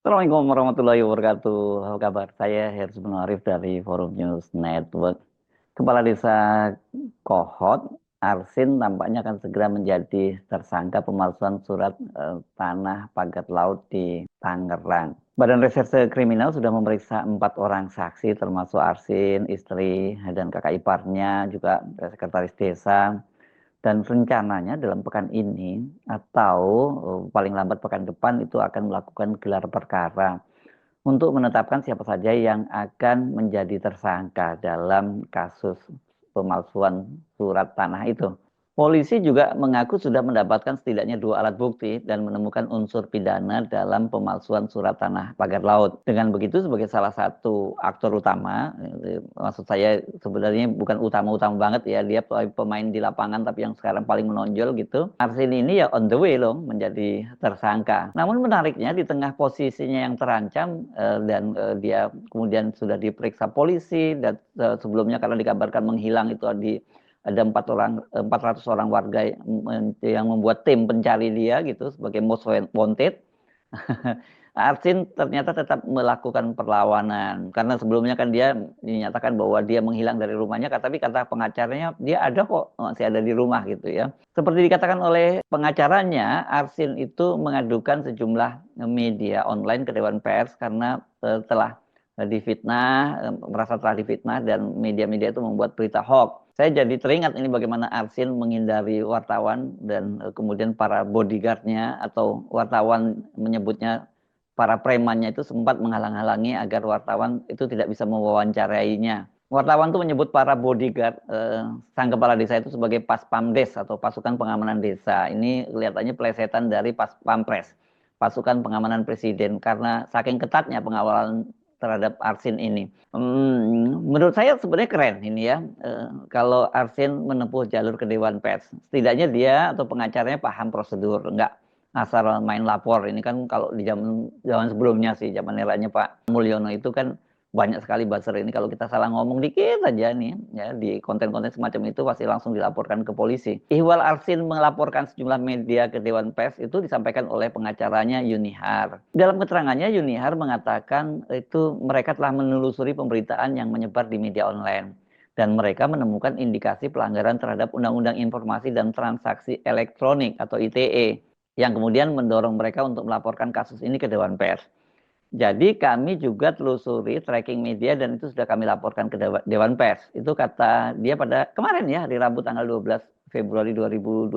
Assalamualaikum warahmatullahi wabarakatuh. Apa kabar? Saya Hersy Arif dari Forum News Network. Kepala Desa Kohot, Arsin tampaknya akan segera menjadi tersangka pemalsuan surat tanah pagar laut di Tangerang. Badan Reserse Kriminal sudah memeriksa 4 orang saksi termasuk Arsin, istri, dan kakak iparnya, juga sekretaris desa. Dan rencananya dalam pekan ini atau paling lambat pekan depan itu akan melakukan gelar perkara untuk menetapkan siapa saja yang akan menjadi tersangka dalam kasus pemalsuan surat tanah itu. Polisi juga mengaku sudah mendapatkan setidaknya 2 alat bukti dan menemukan unsur pidana dalam pemalsuan surat tanah pagar laut. Dengan begitu, sebagai salah satu aktor utama, maksud saya sebenarnya bukan utama-utama banget ya, dia pemain di lapangan tapi yang sekarang paling menonjol gitu. Arsin ini ya on the way loh menjadi tersangka. Namun menariknya di tengah posisinya yang terancam dan dia kemudian sudah diperiksa polisi dan sebelumnya karena dikabarkan menghilang itu ada 400 orang warga yang membuat tim pencari dia gitu sebagai most wanted. Arsin ternyata tetap melakukan perlawanan karena sebelumnya kan dia dinyatakan bahwa dia menghilang dari rumahnya, tapi kata pengacaranya dia ada kok, masih ada di rumah gitu ya. Seperti dikatakan oleh pengacaranya, Arsin itu mengadukan sejumlah media online ke Dewan Pers karena telah difitnah, merasa telah difitnah dan media-media itu membuat berita hoax. Saya jadi teringat ini bagaimana Arsin menghindari wartawan dan kemudian para bodyguardnya atau wartawan menyebutnya para premannya itu sempat menghalang-halangi agar wartawan itu tidak bisa mewawancarainya. Wartawan itu menyebut para bodyguard sang kepala desa itu sebagai pas pamdes atau pasukan pengamanan desa. Ini kelihatannya pelesetan dari pas pampres, pasukan pengamanan presiden, karena saking ketatnya pengawalan terhadap Arsin ini. Menurut saya sebenarnya keren ini ya. Kalau Arsin menempuh jalur ke Dewan Pers, setidaknya dia atau pengacaranya paham prosedur, enggak asal main lapor. Ini kan kalau di zaman zaman sebelumnya sih, zaman eranya Pak Mulyono itu kan banyak sekali buzzer ini. Kalau kita salah ngomong dikit aja nih, ya di konten-konten semacam itu pasti langsung dilaporkan ke polisi. Ihwal Arsin melaporkan sejumlah media ke Dewan Pers itu disampaikan oleh pengacaranya Yunihar. Dalam keterangannya Yunihar mengatakan itu mereka telah menelusuri pemberitaan yang menyebar di media online dan mereka menemukan indikasi pelanggaran terhadap Undang-Undang Informasi dan Transaksi Elektronik atau ITE yang kemudian mendorong mereka untuk melaporkan kasus ini ke Dewan Pers. Jadi kami juga telusuri tracking media dan itu sudah kami laporkan ke Dewan Pers. Itu kata dia pada kemarin ya, hari Rabu tanggal 12 Februari 2025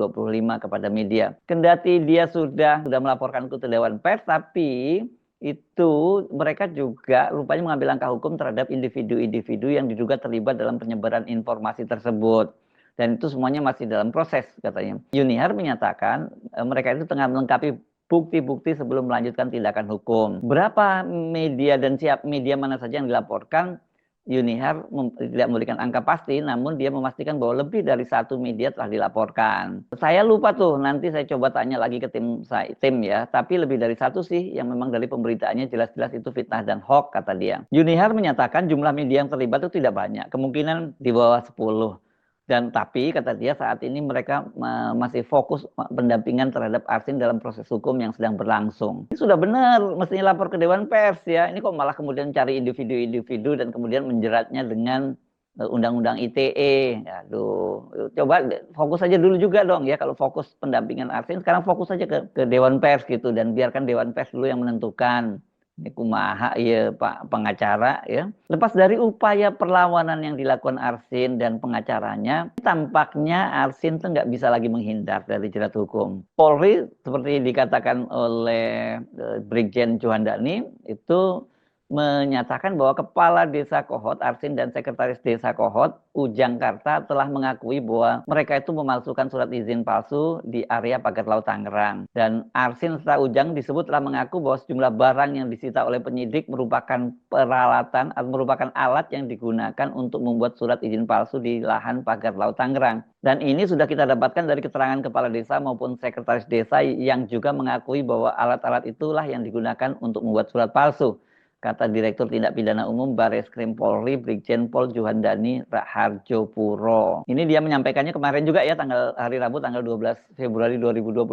kepada media. Kendati dia sudah melaporkan ke Dewan Pers, tapi itu mereka juga rupanya mengambil langkah hukum terhadap individu-individu yang diduga terlibat dalam penyebaran informasi tersebut. Dan itu semuanya masih dalam proses katanya. Yunihar menyatakan mereka itu tengah melengkapi bukti-bukti sebelum melanjutkan tindakan hukum. Berapa media dan siap media mana saja yang dilaporkan, Yunihar tidak memberikan angka pasti, namun dia memastikan bahwa lebih dari 1 media telah dilaporkan. Saya lupa tuh, nanti saya coba tanya lagi ke tim ya, tapi lebih dari 1 sih yang memang dari pemberitaannya jelas-jelas itu fitnah dan hoax kata dia. Yunihar menyatakan jumlah media yang terlibat itu tidak banyak, kemungkinan di bawah 10. Dan tapi kata dia saat ini mereka masih fokus pendampingan terhadap Arsin dalam proses hukum yang sedang berlangsung. Ini sudah benar, mestinya lapor ke Dewan Pers ya. Ini kok malah kemudian cari individu-individu dan kemudian menjeratnya dengan Undang-Undang ITE. Aduh, coba fokus aja dulu juga dong ya. Kalau fokus pendampingan Arsin, sekarang fokus aja ke Dewan Pers gitu dan biarkan Dewan Pers dulu yang menentukan. Ini kumaha ya Pak pengacara ya. Lepas dari upaya perlawanan yang dilakukan Arsin dan pengacaranya, tampaknya Arsin tuh nggak bisa lagi menghindar dari jerat hukum. Polri seperti dikatakan oleh Brigjen Juhandani itu menyatakan bahwa Kepala Desa Kohot, Arsin dan Sekretaris Desa Kohot, Ujang Karta telah mengakui bahwa mereka itu memalsukan surat izin palsu di area pagar laut Tangerang. Dan Arsin serta Ujang disebut telah mengaku bahwa sejumlah barang yang disita oleh penyidik merupakan peralatan atau merupakan alat yang digunakan untuk membuat surat izin palsu di lahan pagar laut Tangerang. Dan ini sudah kita dapatkan dari keterangan Kepala Desa maupun Sekretaris Desa yang juga mengakui bahwa alat-alat itulah yang digunakan untuk membuat surat palsu, kata Direktur Tindak Pidana Umum Bareskrim Polri Brigjen Pol Juhandani Raharjopuro. Ini dia menyampaikannya kemarin juga ya, hari Rabu tanggal 12 Februari 2025.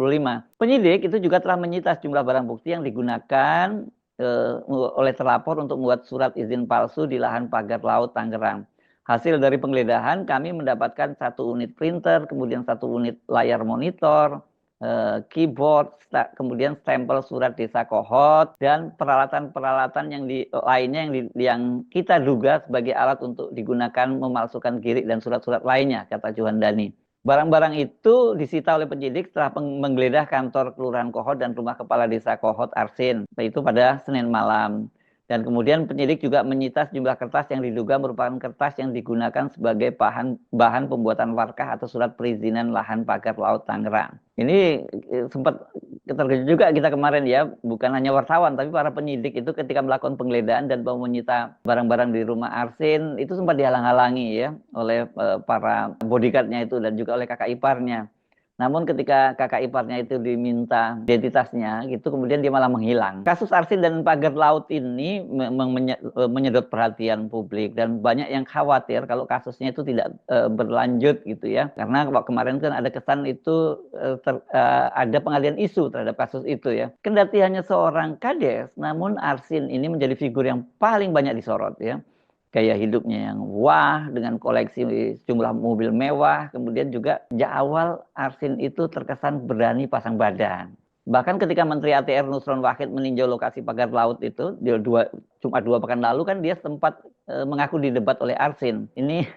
Penyidik itu juga telah menyita sejumlah barang bukti yang digunakan oleh terlapor untuk membuat surat izin palsu di lahan pagar laut Tangerang. Hasil dari penggeledahan kami mendapatkan 1 unit printer, kemudian 1 unit layar monitor, keyboard, kemudian stempel surat desa Kohot, dan peralatan-peralatan lainnya yang kita duga sebagai alat untuk digunakan memalsukan girik dan surat-surat lainnya, kata Juhandani. Barang-barang itu disita oleh penyidik setelah menggeledah kantor Kelurahan Kohot dan rumah Kepala Desa Kohot Arsin, itu pada Senin malam. Dan kemudian penyidik juga menyita sejumlah kertas yang diduga merupakan kertas yang digunakan sebagai bahan pembuatan warkah atau surat perizinan lahan pagar laut Tangerang. Ini sempat terkejut juga kita kemarin ya, bukan hanya wartawan, tapi para penyidik itu ketika melakukan penggeledahan dan menyita barang-barang di rumah Arsin, itu sempat dihalang-halangi ya oleh para bodyguardnya itu dan juga oleh kakak iparnya. Namun ketika kakak iparnya itu diminta identitasnya, gitu kemudian dia malah menghilang. Kasus Arsin dan pagar laut ini memang menyedot perhatian publik dan banyak yang khawatir kalau kasusnya itu tidak berlanjut gitu ya. Karena kemarin kan ada kesan itu ada pengalian isu terhadap kasus itu ya. Kendati hanya seorang kades, namun Arsin ini menjadi figur yang paling banyak disorot ya. Gaya hidupnya yang wah dengan koleksi jumlah mobil mewah. Kemudian juga sejak awal Arsin itu terkesan berani pasang badan. Bahkan ketika Menteri ATR Nusron Wahid meninjau lokasi pagar laut itu, Jumat 2 pekan lalu kan dia sempat mengaku didebat oleh Arsin. Ini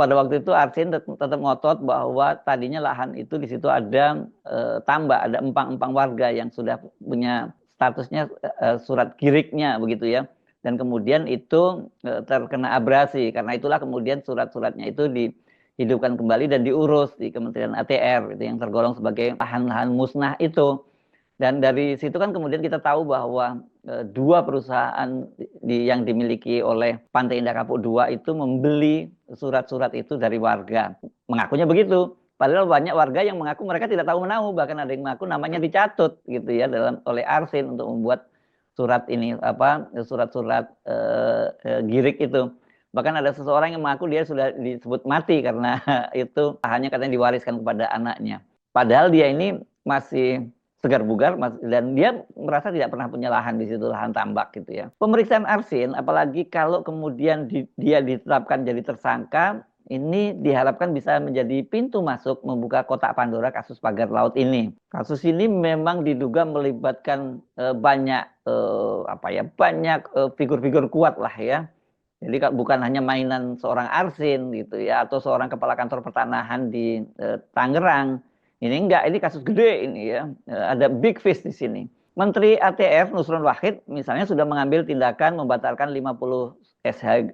pada waktu itu Arsin tetap ngotot bahwa tadinya lahan itu di situ ada tambak, ada empang-empang warga yang sudah punya statusnya surat giriknya begitu ya. Dan kemudian itu terkena abrasi. Karena itulah kemudian surat-suratnya itu dihidupkan kembali dan diurus di Kementerian ATR, itu yang tergolong sebagai lahan-lahan musnah itu. Dan dari situ kan kemudian kita tahu bahwa 2 perusahaan yang dimiliki oleh Pantai Indah Kapuk II itu membeli surat-surat itu dari warga. Mengakunya begitu. Padahal banyak warga yang mengaku mereka tidak tahu menahu, bahkan ada yang mengaku namanya dicatut gitu ya oleh Arsin untuk membuat surat ini surat-surat girik itu. Bahkan ada seseorang yang mengaku dia sudah disebut mati karena itu hanya katanya diwariskan kepada anaknya. Padahal dia ini masih segar bugar dan dia merasa tidak pernah punya lahan di situ, lahan tambak gitu ya. Pemeriksaan Arsin apalagi kalau kemudian dia ditetapkan jadi tersangka, ini diharapkan bisa menjadi pintu masuk membuka kotak Pandora kasus pagar laut ini. Kasus ini memang diduga melibatkan banyak banyak figur-figur kuat lah ya. Jadi bukan hanya mainan seorang Arsin gitu ya atau seorang kepala kantor pertanahan di Tangerang. Ini enggak, ini kasus gede ini ya. Ada big fish di sini. Menteri ATR Nusron Wahid misalnya sudah mengambil tindakan membatalkan 50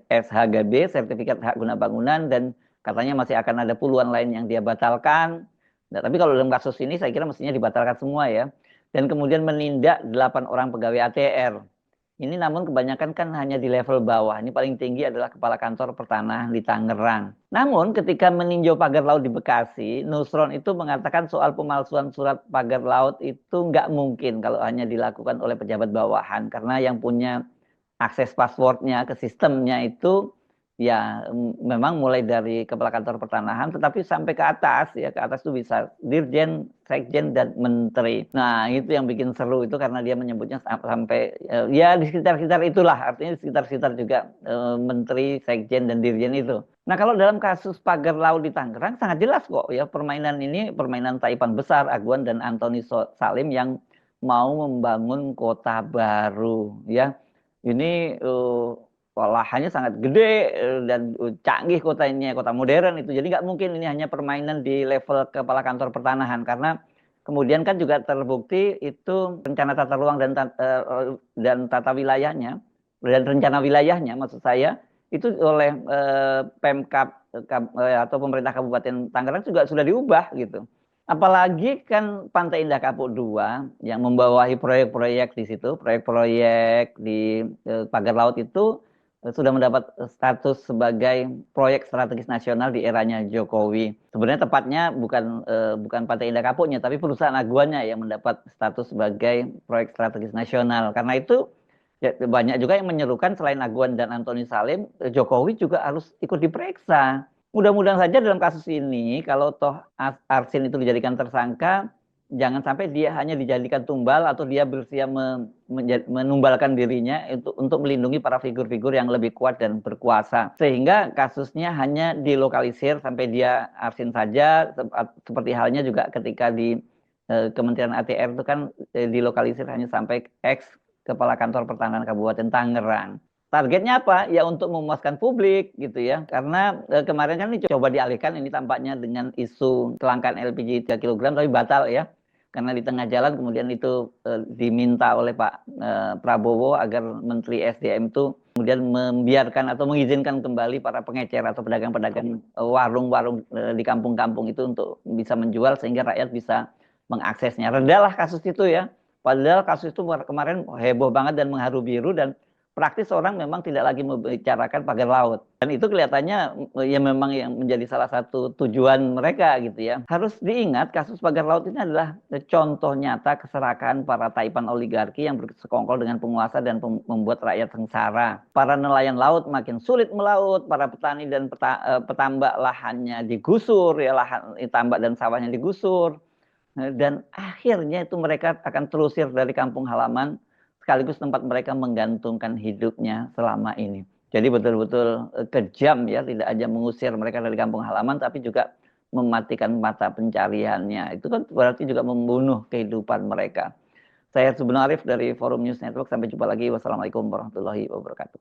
SHGB, sertifikat hak guna bangunan, dan katanya masih akan ada puluhan lain yang dia batalkan. Nah, tapi kalau dalam kasus ini saya kira mestinya dibatalkan semua ya. Dan kemudian menindak 8 orang pegawai ATR. Ini namun kebanyakan kan hanya di level bawah. Ini paling tinggi adalah Kepala Kantor Pertanahan di Tangerang. Namun ketika meninjau pagar laut di Bekasi, Nusron itu mengatakan soal pemalsuan surat pagar laut itu nggak mungkin kalau hanya dilakukan oleh pejabat bawahan. Karena yang punya akses passwordnya ke sistemnya itu ya memang mulai dari Kepala Kantor Pertanahan tetapi sampai ke atas ya, ke atas itu bisa Dirjen, Sekjen, dan Menteri. Nah itu yang bikin seru itu karena dia menyebutnya sampai ya di sekitar-sekitar itulah, artinya di sekitar-sekitar juga Menteri, Sekjen, dan Dirjen itu. Nah kalau dalam kasus pagar laut di Tangerang sangat jelas kok ya, permainan ini permainan taipan besar Aguan dan Antoni Salim yang mau membangun kota baru ya. Ini lahannya sangat gede dan canggih kotanya, kota modern itu. Jadi nggak mungkin ini hanya permainan di level Kepala Kantor Pertanahan, karena kemudian kan juga terbukti itu rencana tata ruang dan tata wilayahnya dan rencana wilayahnya maksud saya itu oleh Pemkab atau pemerintah Kabupaten Tangerang juga sudah diubah gitu. Apalagi kan Pantai Indah Kapuk II yang membawahi proyek-proyek di situ, proyek-proyek di pagar laut itu sudah mendapat status sebagai proyek strategis nasional di eranya Jokowi. Sebenarnya tepatnya bukan Pantai Indah Kapuknya, tapi perusahaan aguannya yang mendapat status sebagai proyek strategis nasional. Karena itu ya, banyak juga yang menyerukan selain Aguan dan Antoni Salim, Jokowi juga harus ikut diperiksa. Mudah-mudahan saja dalam kasus ini, kalau toh Arsin itu dijadikan tersangka, jangan sampai dia hanya dijadikan tumbal atau dia bersedia menumbalkan dirinya untuk melindungi para figur-figur yang lebih kuat dan berkuasa. Sehingga kasusnya hanya dilokalisir sampai dia arsin saja, seperti halnya juga ketika di Kementerian ATR itu kan dilokalisir hanya sampai X Kepala Kantor Pertahanan Kabupaten Tangerang. Targetnya apa? Ya untuk memuaskan publik gitu ya. Karena kemarin kan ini coba dialihkan ini tampaknya dengan isu kelangkaan LPG 3 kg tapi batal ya. Karena di tengah jalan kemudian itu diminta oleh Pak Prabowo agar Menteri SDM itu kemudian membiarkan atau mengizinkan kembali para pengecer atau pedagang-pedagang warung-warung di kampung-kampung itu untuk bisa menjual sehingga rakyat bisa mengaksesnya. Redalah kasus itu ya. Padahal kasus itu kemarin heboh banget dan mengharu biru dan praktis orang memang tidak lagi membicarakan pagar laut. Dan itu kelihatannya ya memang yang menjadi salah satu tujuan mereka gitu ya. Harus diingat kasus pagar laut ini adalah contoh nyata keserakahan para taipan oligarki yang bersekongkol dengan penguasa dan membuat rakyat sengsara. Para nelayan laut makin sulit melaut, para petani dan petambak lahannya digusur, ya lahan tambak dan sawahnya digusur. Dan akhirnya itu mereka akan terusir dari kampung halaman sekaligus tempat mereka menggantungkan hidupnya selama ini. Jadi betul-betul kejam ya, tidak hanya mengusir mereka dari kampung halaman tapi juga mematikan mata pencariannya. Itu kan berarti juga membunuh kehidupan mereka. Saya Subhan Arif dari Forum News Network. Sampai jumpa lagi. Wassalamualaikum warahmatullahi wabarakatuh.